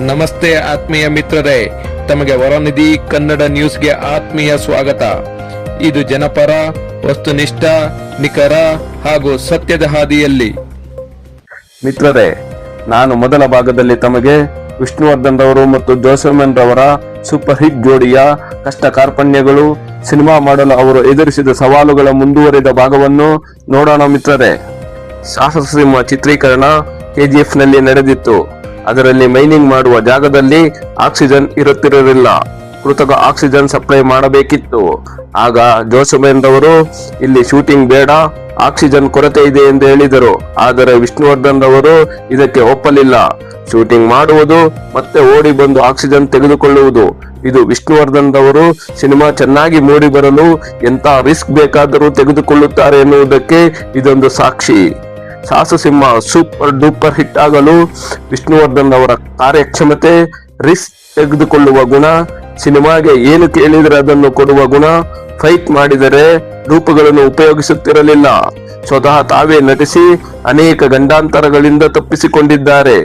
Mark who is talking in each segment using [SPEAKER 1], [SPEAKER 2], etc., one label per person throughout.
[SPEAKER 1] ನಮಸ್ತೆ ಆತ್ಮೀಯ ಮಿತ್ರರೇ, ತಮಗೆ ವರನಿಧಿ ಕನ್ನಡ ನ್ಯೂಸ್ಗೆ ಆತ್ಮೀಯ ಸ್ವಾಗತ. ಇದು ಜನಪರ, ವಸ್ತುನಿಷ್ಠ, ನಿಖರ ಹಾಗೂ ಸತ್ಯದ ಹಾದಿಯಲ್ಲಿ.
[SPEAKER 2] ಮಿತ್ರರೇ, ನಾನು ಮೊದಲ ಭಾಗದಲ್ಲಿ ತಮಗೆ ವಿಷ್ಣುವರ್ಧನ್ ರವರು ಮತ್ತು ಜೋಸೆಮನ್ ರವರ ಸೂಪರ್ ಹಿಟ್ ಜೋಡಿಯ ಕಷ್ಟ ಕಾರ್ಪಣ್ಯಗಳು, ಸಿನಿಮಾ ಮಾಡಲು ಅವರು ಎದುರಿಸಿದ ಸವಾಲುಗಳ ಮುಂದುವರಿದ ಭಾಗವನ್ನು ನೋಡೋಣ ಮಿತ್ರರೇ. ಸಾಹಸ ಸಿಂಹ ಚಿತ್ರೀಕರಣ KGF ನಲ್ಲಿ ನಡೆದಿತ್ತು. ಅದರಲ್ಲಿ ಮೈನಿಂಗ್ ಮಾಡುವ ಜಾಗದಲ್ಲಿ ಆಕ್ಸಿಜನ್ ಇರುತ್ತಿರಲಿಲ್ಲ. ಕೃತಕ ಆಕ್ಸಿಜನ್ ಸಪ್ಲೈ ಮಾಡಬೇಕಿತ್ತು. ಆಗ ಜೋಸೆಮನ್ ರವರು ಇಲ್ಲಿ ಶೂಟಿಂಗ್ ಬೇಡ, ಆಕ್ಸಿಜನ್ ಕೊರತೆ ಇದೆ ಎಂದು ಹೇಳಿದರು. ಆದರೆ ವಿಷ್ಣುವರ್ಧನ್ ರವರು ಇದಕ್ಕೆ ಒಪ್ಪಲಿಲ್ಲ. ಶೂಟಿಂಗ್ ಮಾಡುವುದು ಮತ್ತೆ ಓಡಿ ಬಂದು ಆಕ್ಸಿಜನ್ ತೆಗೆದುಕೊಳ್ಳುವುದು, ಇದು ವಿಷ್ಣುವರ್ಧನ್ ರವರು ಸಿನಿಮಾ ಚೆನ್ನಾಗಿ ಮೂಡಿ ಬರಲು ಎಂತ ರಿಸ್ಕ್ ಬೇಕಾದರೂ ತೆಗೆದುಕೊಳ್ಳುತ್ತಾರೆ ಎನ್ನುವುದಕ್ಕೆ ಇದೊಂದು ಸಾಕ್ಷಿ. ಸಾಹಸ ಸಿಂಹ ಸೂಪರ್ ಡೂಪರ್ ಹಿಟ್ ಆಗಲು ವಿಷ್ಣುವರ್ಧನ್ ಅವರ ಕಾರ್ಯಕ್ಷಮತೆ, ರಿಸ್ಕ್ ತೆಗೆದುಕೊಳ್ಳುವ ಗುಣ, ಸಿನಿಮಾಗೆ ಏನು ಕೇಳಿದರೆ ಅದನ್ನು ಕೊಡುವ ಗುಣ, ಫೈಟ್ ಮಾಡಿದರೆ ರೂಪಗಳನ್ನು ಉಪಯೋಗಿಸುತ್ತಿರಲಿಲ್ಲ. ಸ್ವತಃ ತಾವೇ ನಟಿಸಿ ಅನೇಕ ಗಂಡಾಂತರಗಳಿಂದ ತಪ್ಪಿಸಿಕೊಂಡಿದ್ದಾರೆ.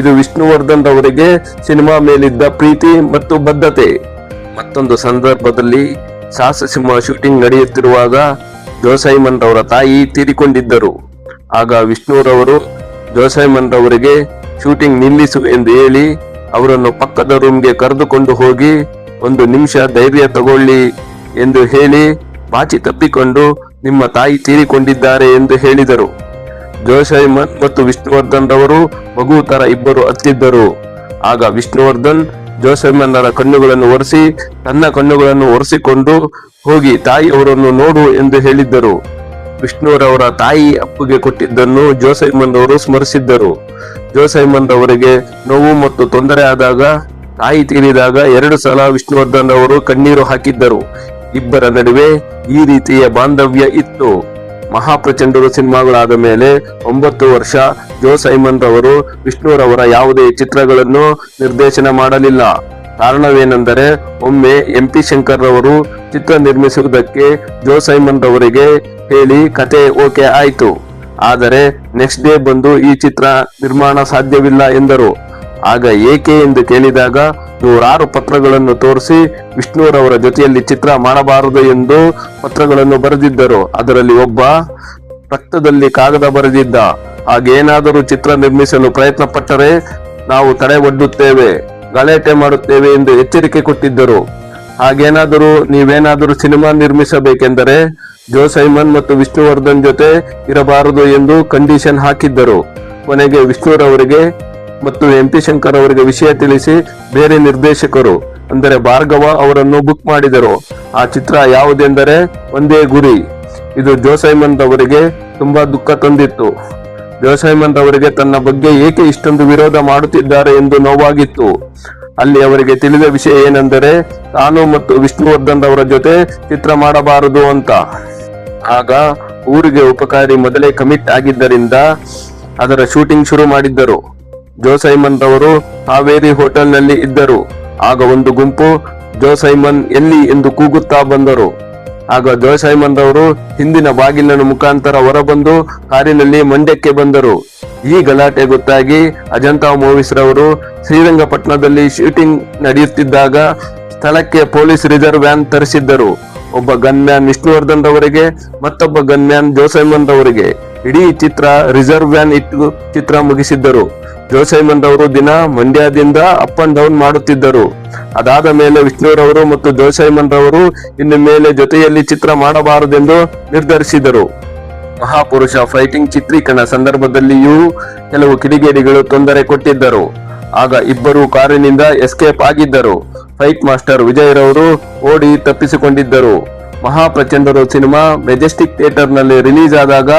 [SPEAKER 2] ಇದು ವಿಷ್ಣುವರ್ಧನ್ ಅವರಿಗೆ ಸಿನಿಮಾ ಮೇಲಿದ್ದ ಪ್ರೀತಿ ಮತ್ತು ಬದ್ಧತೆ. ಮತ್ತೊಂದು ಸಂದರ್ಭದಲ್ಲಿ ಸಾಹಸ ಸಿಂಹ ಶೂಟಿಂಗ್ ನಡೆಯುತ್ತಿರುವಾಗ ಜೋಸೆಮನ್ ರವರ ತಾಯಿ ತೀರಿಕೊಂಡಿದ್ದರು. ಆಗ ವಿಷ್ಣುರವರು ಜೋಸೆಮನ್ ರವರಿಗೆ ಶೂಟಿಂಗ್ ನಿಲ್ಲಿಸು ಎಂದು ಹೇಳಿ ಅವರನ್ನು ಪಕ್ಕದ ರೂಮ್ಗೆ ಕರೆದುಕೊಂಡು ಹೋಗಿ, ಒಂದು ನಿಮಿಷ ಧೈರ್ಯ ತಗೊಳ್ಳಿ ಎಂದು ಹೇಳಿ ಬಾಚಿ ತಪ್ಪಿಕೊಂಡು ನಿಮ್ಮ ತಾಯಿ ತೀರಿಕೊಂಡಿದ್ದಾರೆ ಎಂದು ಹೇಳಿದರು. ಜೋಸೆಮನ್ ಮತ್ತು ವಿಷ್ಣುವರ್ಧನ್ ರವರು ಮಗು ತರ ಇಬ್ಬರು ಅತ್ತಿದ್ದರು. ಆಗ ವಿಷ್ಣುವರ್ಧನ್ ಜೋಸೆಮನ್ನರ ಕಣ್ಣುಗಳನ್ನು ಒರೆಸಿ ತನ್ನ ಕಣ್ಣುಗಳನ್ನು ಒರೆಸಿಕೊಂಡು ಹೋಗಿ ತಾಯಿ ಅವರನ್ನು ನೋಡು ಎಂದು ಹೇಳಿದ್ದರು. ವಿಷ್ಣುರವರ ತಾಯಿ ಅಪ್ಪುಗೆ ಕೊಟ್ಟಿದ್ದನ್ನು ಜೋಸೆಮನ್ ರವರು ಸ್ಮರಿಸಿದ್ದರು. ಜೋಸೆಮನ್ ರವರಿಗೆ ನೋವು ಮತ್ತು ತೊಂದರೆ ಆದಾಗ, ತಾಯಿ ತೀರಿದಾಗ 2 ಸಲ ವಿಷ್ಣುವರ್ಧನ್ ರವರು ಕಣ್ಣೀರು ಹಾಕಿದ್ದರು. ಇಬ್ಬರ ನಡುವೆ ಈ ರೀತಿಯ ಬಾಂಧವ್ಯ ಇತ್ತು. ಮಹಾಪ್ರಚಂಡರು ಸಿನಿಮಾಗಳಾದ ಮೇಲೆ 9 ವರ್ಷ ಜೋಸೆಮನ್ ರವರು ವಿಷ್ಣುರವರ ಯಾವುದೇ ಚಿತ್ರಗಳನ್ನು ನಿರ್ದೇಶನ ಮಾಡಲಿಲ್ಲ. ಕಾರಣವೇನೆಂದರೆ, ಒಮ್ಮೆ MP ಶಂಕರ್ ರವರು ಚಿತ್ರ ನಿರ್ಮಿಸುವುದಕ್ಕೆ ಜೋಸೆಮನ್ ರವರಿಗೆ ಹೇಳಿ ಕತೆ ಓಕೆ ಆಯ್ತು. ಆದರೆ ನೆಕ್ಸ್ಟ್ ಡೇ ಬಂದು ಈ ಚಿತ್ರ ನಿರ್ಮಾಣ ಸಾಧ್ಯವಿಲ್ಲ ಎಂದರು. ಆಗ ಏಕೆ ಎಂದು ಕೇಳಿದಾಗ 100 ಪತ್ರಗಳನ್ನು ತೋರಿಸಿ ವಿಷ್ಣುರವರ ಜೊತೆಯಲ್ಲಿ ಚಿತ್ರ ಮಾಡಬಾರದು ಎಂದು ಪತ್ರಗಳನ್ನು ಬರೆದಿದ್ದರು. ಅದರಲ್ಲಿ ಒಬ್ಬ ರಕ್ತದಲ್ಲಿ ಕಾಗದ ಬರೆದಿದ್ದ, ಹಾಗೇನಾದರೂ ಚಿತ್ರ ನಿರ್ಮಿಸಲು ಪ್ರಯತ್ನ ಪಟ್ಟರೆ ನಾವು ತಡೆ ಒಡ್ಡುತ್ತೇವೆ, ಗಲಾಟೆ ಮಾಡುತ್ತೇವೆ ಎಂದು ಎಚ್ಚರಿಕೆ ಕೊಟ್ಟಿದ್ದರು. ಹಾಗೇನಾದರೂ ನೀವೇನಾದರೂ ಸಿನಿಮಾ ನಿರ್ಮಿಸಬೇಕೆಂದರೆ ಜೋಸೆಮನ್ ಮತ್ತು ವಿಷ್ಣುವರ್ಧನ್ ಜೊತೆ ಇರಬಾರದು ಎಂದು ಕಂಡೀಷನ್ ಹಾಕಿದ್ದರು. ಕೊನೆಗೆ ವಿಷ್ಣುರವರಿಗೆ ಮತ್ತು MP ಶಂಕರ್ ಅವರಿಗೆ ವಿಷಯ ತಿಳಿಸಿ ಬೇರೆ ನಿರ್ದೇಶಕರು ಅಂದರೆ ಭಾರ್ಗವ ಅವರನ್ನು ಬುಕ್ ಮಾಡಿದರು. ಆ ಚಿತ್ರ ಯಾವುದೆಂದರೆ ಒಂದೇ ಗುರಿ. ಇದು ಜೋಸೆಮನ್ ರವರಿಗೆ ತುಂಬಾ ದುಃಖ ತಂದಿತ್ತು. ಜೋಸೆಮನ್ ರವರಿಗೆ ತನ್ನ ಬಗ್ಗೆ ಏಕೆ ಇಷ್ಟೊಂದು ವಿರೋಧ ಮಾಡುತ್ತಿದ್ದಾರೆ ಎಂದು ನೋವಾಗಿತ್ತು. ಅಲ್ಲಿ ಅವರಿಗೆ ತಿಳಿದ ವಿಷಯ ಏನೆಂದರೆ, ತಾನು ಮತ್ತು ವಿಷ್ಣುವರ್ಧನ್ ರವರ ಜೊತೆ ಚಿತ್ರ ಮಾಡಬಾರದು ಅಂತ. ಆಗ ಊರಿಗೆ ಉಪಕಾರಿ ಮೊದಲೇ ಕಮಿಟ್ ಆಗಿದ್ದರಿಂದ ಅದರ ಶೂಟಿಂಗ್ ಶುರು ಮಾಡಿದ್ದರು. ಜೋಸೆಮನ್ ರವರು ಹಾವೇರಿ ಹೋಟೆಲ್ ನಲ್ಲಿ ಇದ್ದರು. ಆಗ ಒಂದು ಗುಂಪು ಜೋಸೆಮನ್ ಎಲ್ಲಿ ಎಂದು ಕೂಗುತ್ತಾ ಬಂದರು. ಆಗ ಜೋಸೆಮನ್ ರವರು ಹಿಂದಿನ ಬಾಗಿಲಿನ ಮುಖಾಂತರ ಹೊರಬಂದು ಕಾರಿನಲ್ಲಿ ಮಂಡ್ಯಕ್ಕೆ ಬಂದರು. ಈ ಗಲಾಟೆ ಗೊತ್ತಾಗಿ ಅಜಂತಾ ಮೂವೀಸ್ ರವರು ಶ್ರೀರಂಗಪಟ್ಟಣದಲ್ಲಿ ಶೂಟಿಂಗ್ ನಡೆಯುತ್ತಿದ್ದಾಗ ಸ್ಥಳಕ್ಕೆ ಪೊಲೀಸ್ ರಿಸರ್ವ್ ವ್ಯಾನ್ ತರಿಸಿದ್ದರು. ಒಬ್ಬ ಗನ್ಮ್ಯಾನ್ ವಿಷ್ಣುವರ್ಧನ್ ರವರಿಗೆ, ಮತ್ತೊಬ್ಬ ಗನ್ಮ್ಯಾನ್ ಜೋಸೆಮನ್ ರವರಿಗೆ. ಇಡೀ ಚಿತ್ರ ರಿಸರ್ವ್ ವ್ಯಾನ್ ಇಟ್ಟು ಚಿತ್ರ ಮುಗಿಸಿದ್ದರು. ಜೋಸೆಮನ್ ರವರು ದಿನ ಮಂಡ್ಯದಿಂದ ಅಪ್ ಅಂಡ್ ಡೌನ್ ಮಾಡುತ್ತಿದ್ದರು. ಅದಾದ ಮೇಲೆ ವಿಷ್ಣುರವರು ಮತ್ತು ಜೋಸೆಮನ್ ರವರು ಇನ್ನು ಮೇಲೆ ಜೊತೆಯಲ್ಲಿ ಚಿತ್ರ ಮಾಡಬಾರದೆಂದು ನಿರ್ಧರಿಸಿದರು. ಮಹಾಪುರುಷ ಫೈಟಿಂಗ್ ಚಿತ್ರೀಕರಣ ಸಂದರ್ಭದಲ್ಲಿಯೂ ಕೆಲವು ಕಿಡಿಗೇಡಿಗಳು ತೊಂದರೆ ಕೊಟ್ಟಿದ್ದರು. ಆಗ ಇಬ್ಬರು ಕಾರಿನಿಂದ ಎಸ್ಕೇಪ್ ಆಗಿದ್ದರು. ಫೈಟ್ ಮಾಸ್ಟರ್ ವಿಜಯ್ ರವರು ಓಡಿ ತಪ್ಪಿಸಿಕೊಂಡಿದ್ದರು. ಮಹಾಪ್ರಚಂಡರು ಸಿನಿಮಾ ಮೆಜೆಸ್ಟಿಕ್ ಥಿಯೇಟರ್ ನಲ್ಲಿ ರಿಲೀಸ್ ಆದಾಗ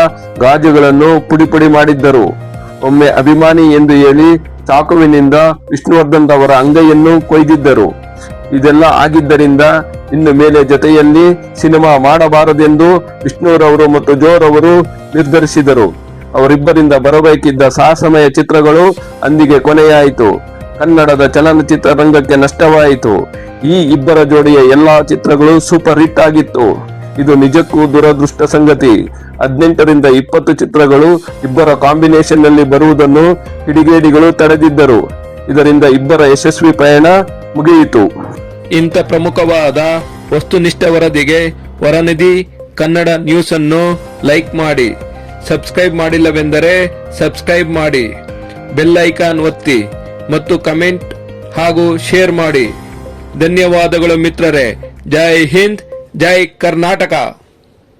[SPEAKER 2] ಗಾಜುಗಳನ್ನು ಪುಡಿ ಪುಡಿ ಮಾಡಿದ್ದರು. ಒಮ್ಮೆ ಅಭಿಮಾನಿ ಎಂದು ಹೇಳಿ ಚಾಕುವಿನಿಂದ ವಿಷ್ಣುವರ್ಧನ್ ರವರ ಅಂಗೈಯನ್ನು ಕೊಯ್ದಿದ್ದರು. ಇದೆಲ್ಲ ಆಗಿದ್ದರಿಂದ ಇನ್ನು ಮೇಲೆ ಜೊತೆಯಲ್ಲಿ ಸಿನಿಮಾ ಮಾಡಬಾರದೆಂದು ವಿಷ್ಣುರವರು ಮತ್ತು ಜೋರವರು ನಿರ್ಧರಿಸಿದರು. ಅವರಿಬ್ಬರಿಂದ ಬರಬೇಕಿದ್ದ ಸಾಹಸಮಯ ಚಿತ್ರಗಳು ಅಂದಿಗೆ ಕೊನೆಯಾಯಿತು. ಕನ್ನಡದ ಚಲನಚಿತ್ರ ರಂಗಕ್ಕೆ ನಷ್ಟವಾಯಿತು. ಈ ಇಬ್ಬರ ಜೋಡಿಯ ಎಲ್ಲಾ ಚಿತ್ರಗಳು ಸೂಪರ್ ಹಿಟ್ ಆಗಿತ್ತು. ಇದು ನಿಜಕ್ಕೂ ದುರದೃಷ್ಟ ಸಂಗತಿ. 18ರಿಂದ 20 ಚಿತ್ರಗಳು ಇಬ್ಬರ ಕಾಂಬಿನೇಷನ್ ನಲ್ಲಿ ಬರುವುದನ್ನು ಕಿಡಿಗೇಡಿಗಳು ತಡೆದಿದ್ದರು. ಇದರಿಂದ ಇಬ್ಬರ ಯಶಸ್ವಿ ಪಯಣ ಮುಗಿಯಿತು.
[SPEAKER 1] ಇಂಥ ಪ್ರಮುಖವಾದ ವಸ್ತುನಿಷ್ಠ ವರದಿಗೆ ವರನಿಧಿ ಕನ್ನಡ ನ್ಯೂಸ್ ಅನ್ನು ಲೈಕ್ ಮಾಡಿ. ಸಬ್ಸ್ಕ್ರೈಬ್ ಮಾಡಿಲ್ಲವೆಂದರೆ ಸಬ್ಸ್ಕ್ರೈಬ್ ಮಾಡಿ, ಬೆಲ್ ಐಕಾನ್ ಒತ್ತಿ ಮತ್ತು ಕಮೆಂಟ್ ಹಾಗೂ ಶೇರ್ ಮಾಡಿ. ಧನ್ಯವಾದಗಳು ಮಿತ್ರರೇ. ಜೈ ಹಿಂದ್, ಜೈ ಕರ್ನಾಟಕ.